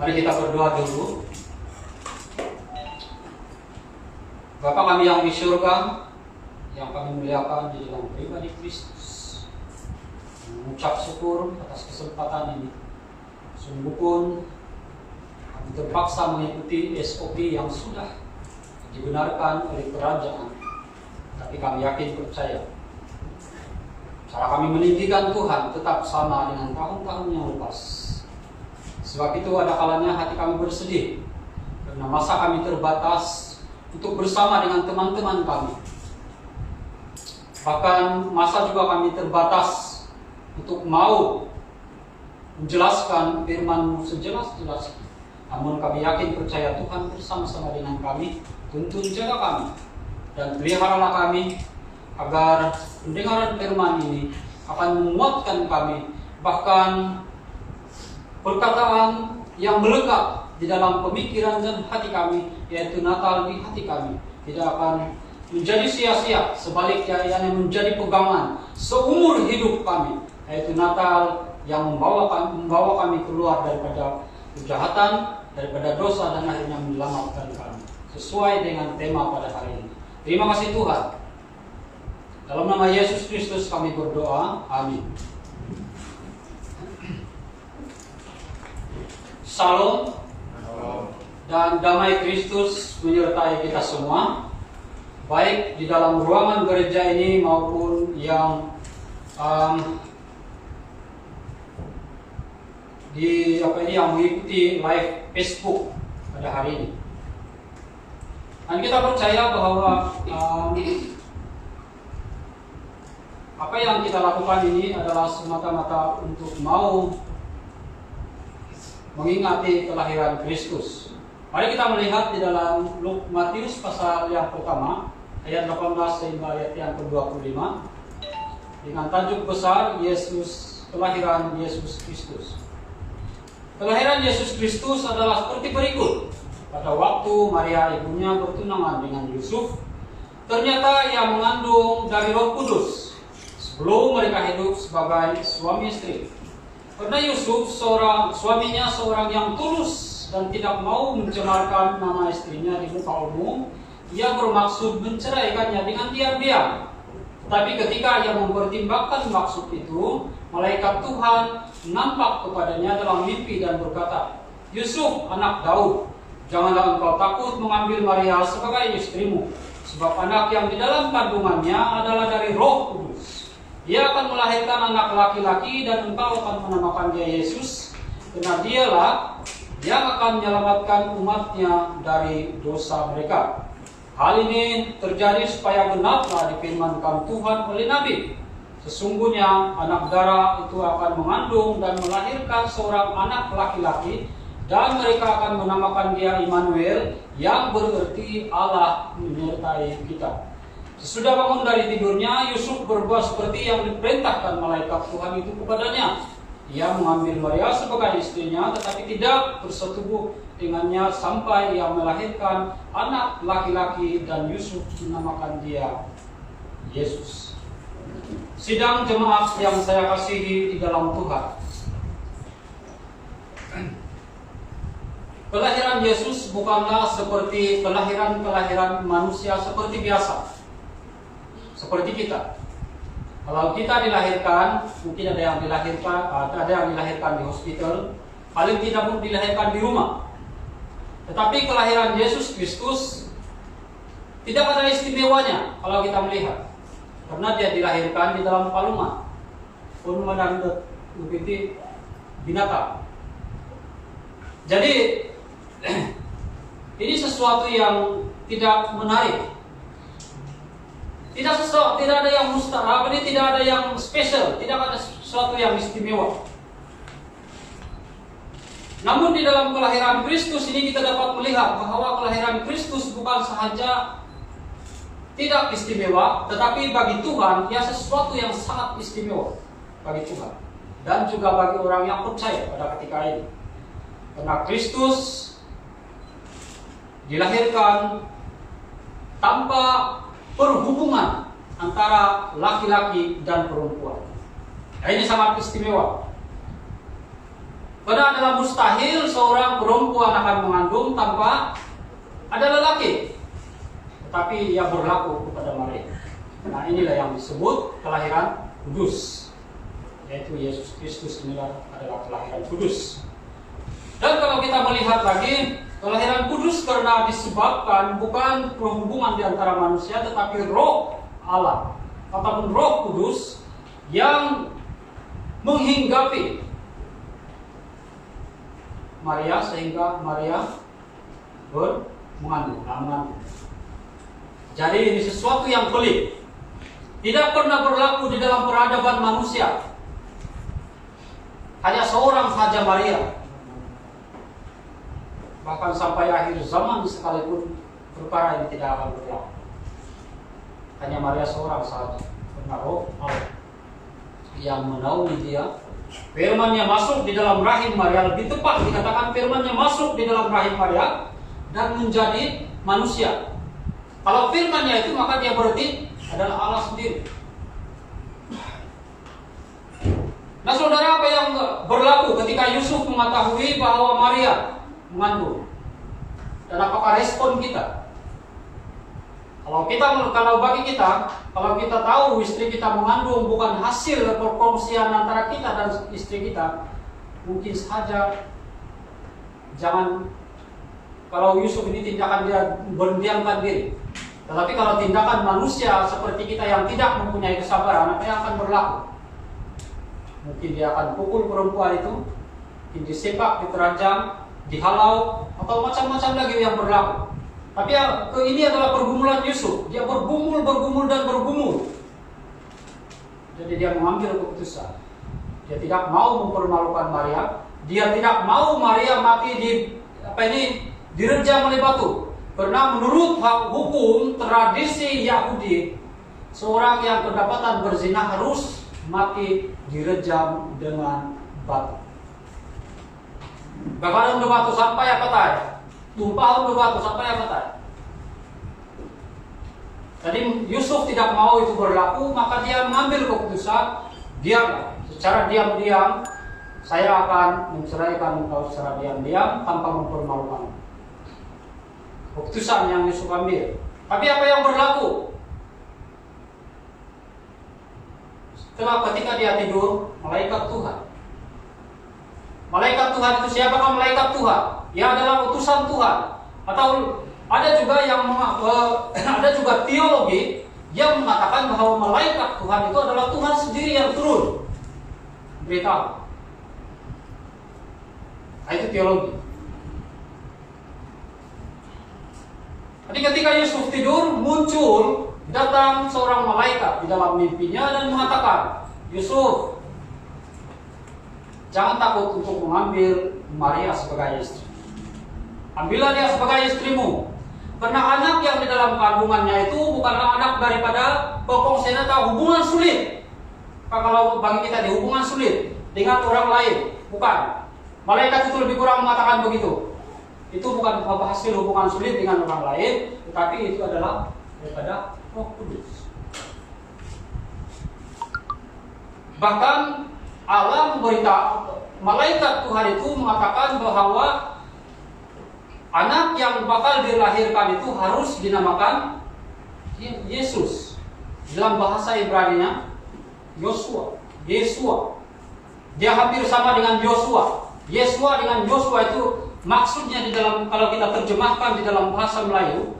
Mari kita berdoa dulu. Bapa kami yang di surga, yang kami muliakan di dalam pribadi Kristus, mengucap syukur atas kesempatan ini. Sungguh pun kami terpaksa mengikuti SOP yang sudah dibenarkan oleh kerajaan, tapi kami yakin percaya cara kami meninggikan Tuhan tetap sama dengan tahun-tahun yang lepas. Sebab itu ada kalanya hati kami bersedih karena masa kami terbatas untuk bersama dengan teman-teman kami. Bahkan masa juga kami terbatas untuk mau menjelaskan firman-Mu sejelas-jelasnya. Namun kami yakin percaya Tuhan bersama-sama dengan kami, tuntun jaga kami, dan peliharalah kami agar pendengaran firman ini akan menguatkan kami, bahkan perkataan yang melekat di dalam pemikiran dan hati kami, yaitu Natal di hati kami, tidak akan menjadi sia-sia. Sebaliknya, yang menjadi pegangan seumur hidup kami, yaitu Natal yang membawa kami keluar daripada kejahatan, daripada dosa, dan akhirnya menyelamatkan kami, sesuai dengan tema pada hari ini. Terima kasih Tuhan. Dalam nama Yesus Kristus kami berdoa. Amin. Shalom dan damai Kristus menyertai kita semua, baik di dalam ruangan gereja ini maupun yang yang mengikuti live Facebook pada hari ini. Dan kita percaya bahwa apa yang kita lakukan ini adalah semata-mata untuk mau mengingati kelahiran Kristus. Mari kita melihat di dalam Matius pasal yang pertama, ayat 18 sehingga ayat yang ke-25, dengan tajuk besar kelahiran Yesus Kristus. Kelahiran Yesus Kristus adalah seperti berikut. Pada waktu Maria ibunya bertunangan dengan Yusuf, ternyata ia mengandung dari Roh Kudus sebelum mereka hidup sebagai suami istri. Karena Yusuf suaminya seorang yang tulus dan tidak mau mencemarkan nama istrinya di muka umum, ia bermaksud menceraikannya dengan diam-diam. Tetapi ketika ia mempertimbangkan maksud itu, malaikat Tuhan nampak kepadanya dalam mimpi dan berkata, "Yusuf, anak Daud, janganlah engkau takut mengambil Maria sebagai istrimu, sebab anak yang di dalam kandungannya adalah dari Roh Kudus. Dia akan melahirkan anak laki-laki dan engkau akan menamakan dia Yesus, karena dialah yang akan menyelamatkan umatnya dari dosa mereka. Hal ini terjadi supaya genaplah difirmankan Tuhan oleh Nabi. Sesungguhnya anak darah itu akan mengandung dan melahirkan seorang anak laki-laki, dan mereka akan menamakan dia Immanuel, yang berarti Allah menyertai kita." Sesudah bangun dari tidurnya, Yusuf berbuat seperti yang diperintahkan malaikat Tuhan itu kepadanya. Ia mengambil Maria sebagai istrinya, tetapi tidak bersetubuh dengannya sampai ia melahirkan anak laki-laki, dan Yusuf menamakan dia Yesus. Sidang jemaat yang saya kasihi di dalam Tuhan, kelahiran Yesus bukanlah seperti kelahiran manusia seperti biasa, seperti kita. Kalau kita dilahirkan, mungkin ada yang dilahirkan di hospital, paling tidak pun dilahirkan di rumah. Tetapi kelahiran Yesus Kristus tidak ada istimewanya kalau kita melihat, karena dia dilahirkan di dalam palungan, dan begitu binatang. Jadi ini sesuatu yang tidak menarik. Tidak ada yang mustahil, tidak ada yang spesial, tidak ada sesuatu yang istimewa. Namun di dalam kelahiran Kristus ini kita dapat melihat bahwa kelahiran Kristus bukan sahaja tidak istimewa, tetapi bagi Tuhan ia sesuatu yang sangat istimewa bagi Tuhan, dan juga bagi orang yang percaya pada ketika ini. Karena Kristus dilahirkan tanpa perhubungan antara laki-laki dan perempuan. Nah, ini sangat istimewa. Karena adalah mustahil seorang perempuan akan mengandung tanpa ada lelaki. Tetapi yang berlaku kepada Maria. Nah, inilah yang disebut kelahiran kudus. Yaitu Yesus Kristus inilah adalah kelahiran kudus. Dan kalau kita melihat lagi, kelahiran kudus karena disebabkan bukan perhubungan di antara manusia, tetapi roh Allah ataupun roh kudus yang menghinggapi Maria sehingga Maria mengandung. Jadi ini sesuatu yang pelik. Tidak pernah berlaku di dalam peradaban manusia. Hanya seorang saja Maria. Bahkan sampai akhir zaman sekalipun perkara ini tidak akan berlaku. Hanya Maria seorang saja. Karena roh Allah yang menaungi dia. Firman-Nya masuk di dalam rahim Maria, lebih tepat dikatakan firman-Nya masuk di dalam rahim Maria dan menjadi manusia. Kalau firman-Nya itu maka dia berarti adalah Allah sendiri. Nah saudara, apa yang berlaku ketika Yusuf mengetahui bahwa Maria mengandung? Dan apakah respon kita? Kalau bagi kita, kalau kita tahu istri kita mengandung bukan hasil perkongsian antara kita dan istri kita, mungkin saja jangan, kalau Yusuf ini tindakan dia berdiamkan diri. Tetapi kalau tindakan manusia seperti kita yang tidak mempunyai kesabaran, apa yang akan berlaku? Mungkin dia akan pukul perempuan itu, mungkin disepak, diterajang, dihalau, atau macam-macam lagi yang berlaku. Tapi ini adalah pergumulan Yusuf. Dia bergumul dan bergumul. Jadi dia mengambil keputusan. Dia tidak mau mempermalukan Maria. Dia tidak mau Maria mati direjam oleh batu. Karena menurut hukum tradisi Yahudi, seorang yang kedapatan berzina harus mati direjam dengan batu. Bakalan batu sampai apa tay? Tumpahan batu sampai apa tay? Tadi Yusuf tidak mau itu berlaku, maka dia mengambil keputusan, diamlah. Secara diam-diam, saya akan menceraikan engkau secara diam-diam tanpa mempermalukan. Keputusan yang Yusuf ambil. Tapi apa yang berlaku? Setelah ketika dia tidur, malaikat Tuhan. Malaikat Tuhan itu siapakah malaikat Tuhan? Ia adalah utusan Tuhan. Atau ada juga teologi yang mengatakan bahwa malaikat Tuhan itu adalah Tuhan sendiri yang turun beritahu. Nah, itu teologi. Jadi ketika Yusuf tidur, datang seorang malaikat di dalam mimpinya dan mengatakan, Yusuf, jangan takut untuk mengambil Maria sebagai istri. Ambillah dia sebagai istrimu. Karena anak yang di dalam kandungannya itu bukanlah anak daripada perkongsian atau hubungan sulit. Kalau bagi kita di hubungan sulit dengan orang lain, bukan. Malaikat itu lebih kurang mengatakan begitu. Itu bukan hasil hubungan sulit dengan orang lain, tetapi itu adalah daripada Roh Kudus. Bahkan Allah memberitahu, malaikat Tuhan itu mengatakan bahwa anak yang bakal dilahirkan itu harus dinamakan Yesus. Dalam bahasa Ibrani-nya Yosua. Dia hampir sama dengan Yosua. Yesua dengan Yosua itu maksudnya di dalam, kalau kita terjemahkan di dalam bahasa Melayu,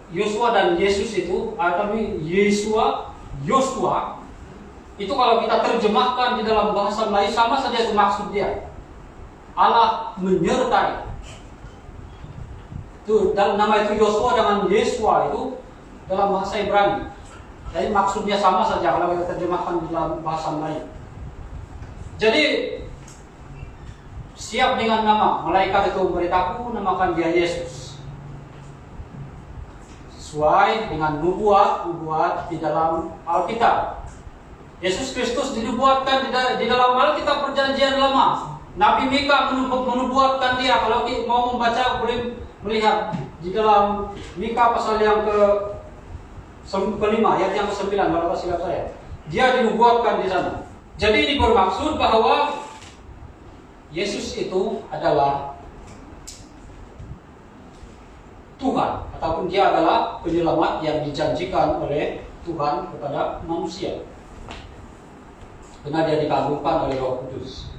Yosua dan Yesus itu, atau Yesua, Yosua, itu kalau kita terjemahkan di dalam bahasa Melayu sama saja itu maksud dia. Allah menyertai. Itu dalam nama itu Yosua dengan Yesua itu dalam bahasa Ibrani. Jadi maksudnya sama saja kalau kita terjemahkan di dalam bahasa Melayu. Jadi siap dengan nama, malaikat itu memberitahu namakan dia Yesus. Sesuai dengan nubuat di dalam Alkitab. Yesus Kristus dinubuatkan di dalam Alkitab Perjanjian Lama. Nabi Mika menubuatkan dia. Kalau kita mau membaca boleh melihat di dalam Mika pasal yang ke-5 ayat yang ke-9 kalau silap saya. Dia dinubuatkan di sana. Jadi ini bermaksud bahwa Yesus itu adalah Tuhan, ataupun dia adalah penyelamat yang dijanjikan oleh Tuhan kepada manusia. Karena dia dikagumkan oleh Roh Kudus.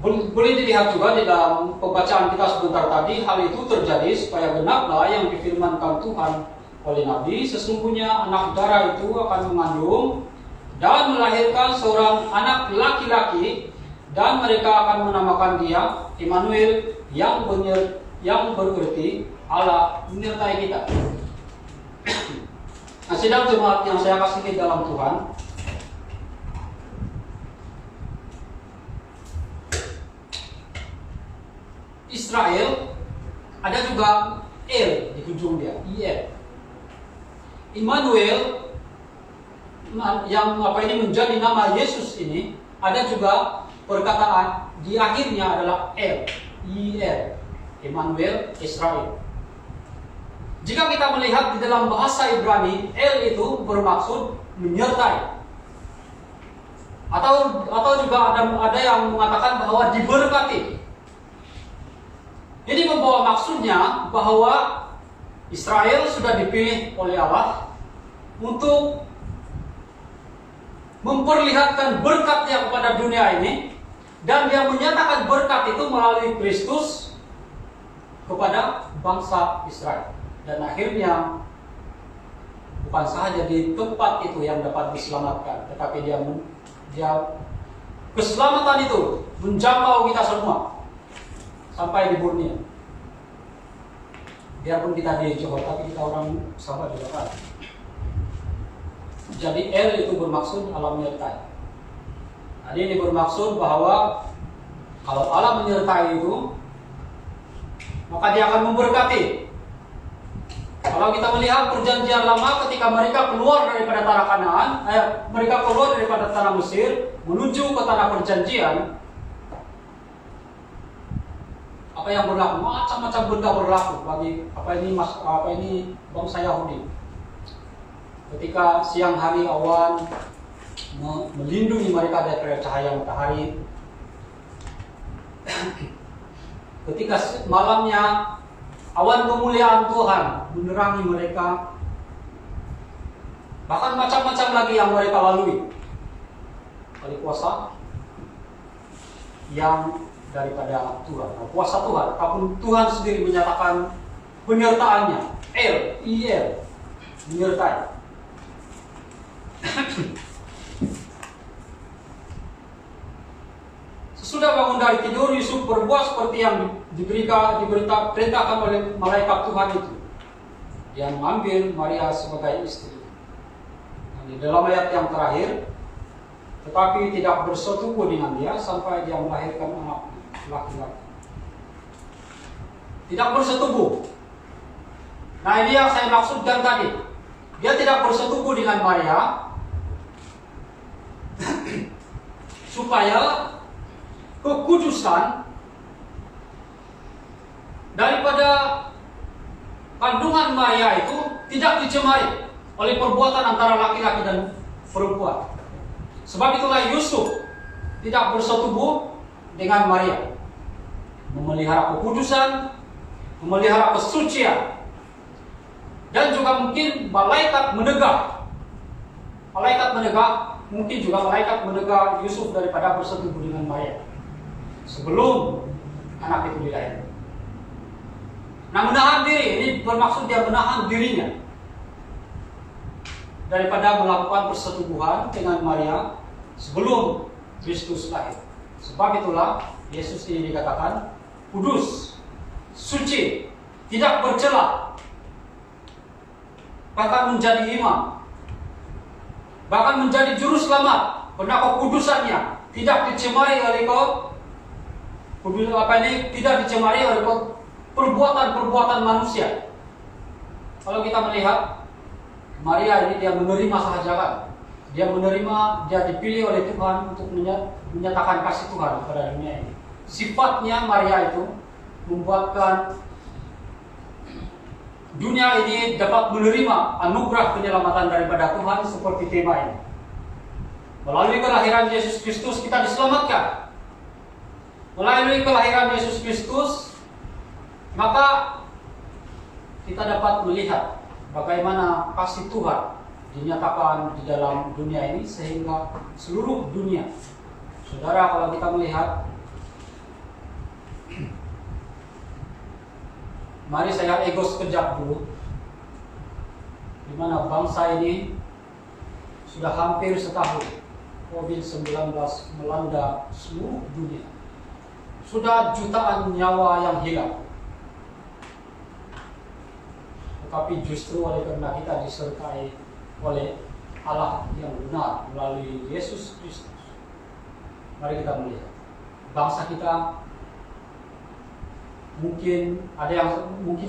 Boleh dilihat juga di dalam pembacaan kita sebentar tadi, hal itu terjadi supaya genaplah yang difirmankan Tuhan oleh Nabi, sesungguhnya anak darah itu akan mengandung dan melahirkan seorang anak laki-laki, dan mereka akan menamakan dia Immanuel, yang berarti Allah menyertai kita. Nah, sidang jemaat yang saya kasihi dalam Tuhan, Israel ada juga El di ujung dia, IL. Immanuel yang menjadi nama Yesus ini, ada juga perkataan di akhirnya adalah El, IL, Immanuel, Israel. Jika kita melihat di dalam bahasa Ibrani, El itu bermaksud menyertai. Atau juga ada yang mengatakan bahwa diberkati. Ini membawa maksudnya bahwa Israel sudah dipilih oleh Allah untuk memperlihatkan berkatnya kepada dunia ini, dan dia menyatakan berkat itu melalui Kristus kepada bangsa Israel. Dan akhirnya bukan saja di tempat itu yang dapat diselamatkan, tetapi dia keselamatan itu menjangkau kita semua sampai di dunia. Biarpun kita di Johor, tapi kita orang sahabat juga kan. Jadi El itu bermaksud Allah menyertai. Nah, ini bermaksud bahwa kalau Allah menyertai itu, maka dia akan memberkati. Kalau kita melihat perjanjian lama, ketika mereka keluar daripada tanah Kanaan, mereka keluar daripada tanah Mesir menuju ke tanah perjanjian, apa yang berlaku? Macam-macam benda berlaku bagi ini bangsa Yahudi. Ketika siang hari awan melindungi mereka dari cahaya matahari, ketika malamnya awan kemuliaan Tuhan menerangi mereka, bahkan macam-macam lagi yang mereka lalui. Kali kuasa yang daripada Tuhan, kuasa Tuhan, apapun Tuhan sendiri menyatakan penyertaannya, IL, menyertai. Sesudah bangun dari tidur, Yusuf berbuat seperti yang diperintahkan oleh malaikat Tuhan itu. Dia mengambil Maria sebagai istri. Di dalam ayat yang terakhir, tetapi tidak bersetubuh dengan dia sampai dia melahirkan anak laki-laki. Tidak bersetubuh. Nah, ini yang saya maksudkan tadi. Dia tidak bersetubuh dengan Maria supaya kekudusan daripada kandungan Maria itu tidak dicemari oleh perbuatan antara laki-laki dan perempuan. Sebab itulah Yusuf tidak bersetubuh dengan Maria, memelihara kekudusan, memelihara kesucian, dan juga mungkin malaikat menegak Yusuf daripada bersetubuh dengan Maria sebelum anak itu dilahirkan. Nah, menahan diri ini bermaksud dia menahan dirinya daripada melakukan persetubuhan dengan Maria sebelum Kristus lahir. Sebab itulah Yesus ini dikatakan kudus, suci, tidak bercela, bahkan menjadi imam, bahkan menjadi juru selamat, karena kekudusannya tidak dicemari oleh perbuatan manusia. Kalau kita melihat Maria ini, dia menerima kehajaran, dia dipilih oleh Tuhan untuk menyatakan kasih Tuhan kepada dunia ini. Sifatnya Maria itu membuatkan dunia ini dapat menerima anugerah penyelamatan daripada Tuhan seperti tema ini. Melalui kelahiran Yesus Kristus kita diselamatkan. Melalui kelahiran Yesus Kristus, maka kita dapat melihat bagaimana kasih Tuhan dinyatakan di dalam dunia ini sehingga seluruh dunia. Saudara, kalau kita melihat, mari saya ego sekejap dulu, di mana bangsa ini sudah hampir setahun COVID-19 melanda seluruh dunia. Sudah jutaan nyawa yang hilang. Tetapi justru oleh karena kita disertai oleh Allah yang benar melalui Yesus Kristus, mari kita melihat bangsa kita. Mungkin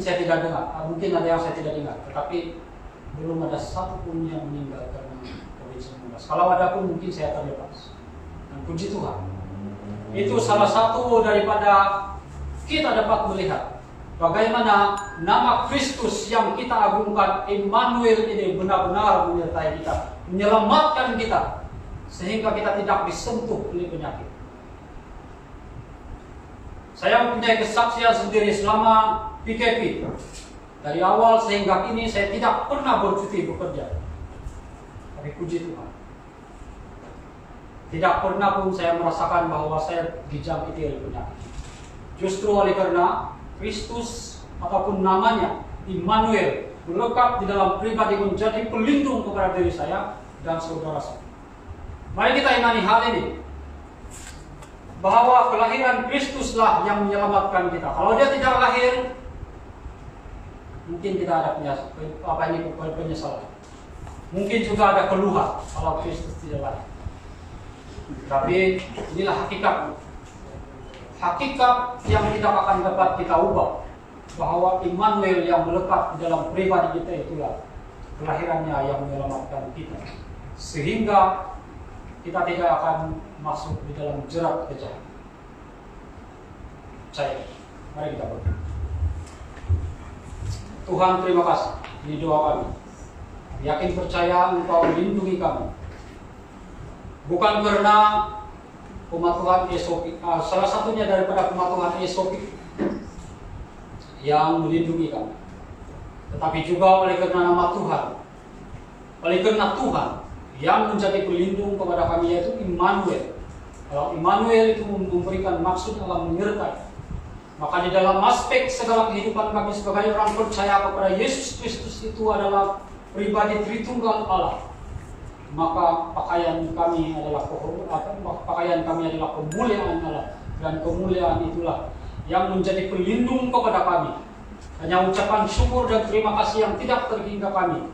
saya tidak dengar, mungkin ada yang saya tidak dengar, tetapi belum ada satupun yang meninggal karena COVID-19. Kalau ada pun mungkin saya terlepas. Dan puji Tuhan, itu salah satu daripada kita dapat melihat bagaimana nama Kristus yang kita agungkan, Immanuel, ini benar-benar menyertai kita, menyelamatkan kita, sehingga kita tidak disentuh oleh penyakit. Saya mempunyai kesaksian sendiri selama PKP. Dari awal sehingga kini saya tidak pernah bercuti bekerja. Tapi puji Tuhan, tidak pernah pun saya merasakan bahwa saya dijangkiti oleh penyakit. Justru oleh karena Kristus ataupun namanya Immanuel melekat di dalam pribadi, menjadi pelindung kepada diri saya dan saudara saya. Mari kita imani hal ini, bahwa kelahiran Kristuslah yang menyelamatkan kita. Kalau dia tidak lahir, mungkin kita ada penyesalan. Mungkin juga ada keluhan kalau Kristus tidak lahir. Tapi inilah hakikat. Hakikat yang tidak akan dapat kita ubah, bahwa Immanuel yang melekat di dalam pribadi kita itulah kelahirannya yang menyelamatkan kita, sehingga kita tidak akan masuk di dalam jerat kejahatan. Mari kita berdoa. Tuhan, terima kasih. Ini doa kami. Yakin percaya Engkau melindungi kami. Bukan karena kematuhan esopik, salah satunya daripada kematuhan esopik yang melindungi kami, tetapi juga oleh karena nama Tuhan, oleh karena Tuhan yang menjadi pelindung kepada kami, yaitu Immanuel. Kalau Immanuel itu memberikan maksud Allah menyertai, maka di dalam aspek segala kehidupan kami sebagai orang percaya kepada Yesus Kristus itu adalah pribadi Tritunggal Allah. Maka pakaian kami adalah kemuliaan Allah, dan kemuliaan itulah yang menjadi pelindung kepada kami. Hanya ucapan syukur dan terima kasih yang tidak terhingga kami,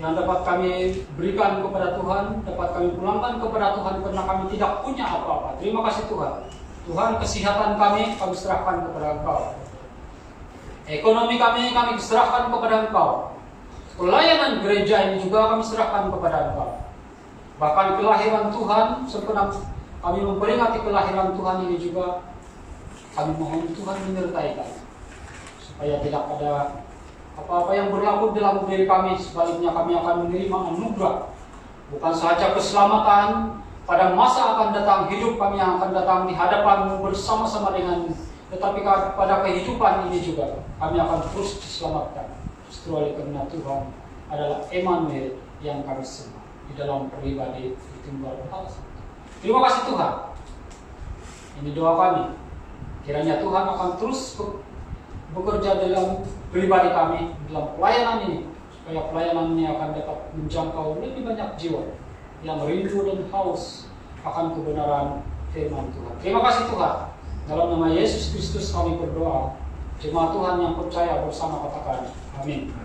yang dapat kami berikan kepada Tuhan, dapat kami pulangkan kepada Tuhan karena kami tidak punya apa-apa. Terima kasih Tuhan. Tuhan, kesehatan kami serahkan kepada Engkau. Ekonomi kami serahkan kepada Engkau. Pelayanan gereja ini juga kami serahkan kepada Engkau. Bahkan kelahiran Tuhan, sebenarnya kami memperingati kelahiran Tuhan ini juga, kami mohon Tuhan menyertai kami, supaya tidak ada apa-apa yang berlaku dalam diri kami. Sebaliknya kami akan menerima anugerah, bukan sahaja keselamatan pada masa akan datang, hidup kami yang akan datang di hadapan-Mu bersama-sama dengan, tetapi pada kehidupan ini juga kami akan terus diselamatkan. Justru oleh karena Tuhan adalah Immanuel yang kami sembah di dalam pribadi Tritunggal Allah. Terima kasih Tuhan. Ini doa kami. Kiranya Tuhan akan terus bekerja dalam pribadi kami, dalam pelayanan ini, supaya pelayanan ini akan dapat menjangkau lebih banyak jiwa yang rindu dan haus akan kebenaran firman Tuhan. Terima kasih Tuhan. Dalam nama Yesus Kristus kami berdoa. Jemaat Tuhan yang percaya bersama katakan amin.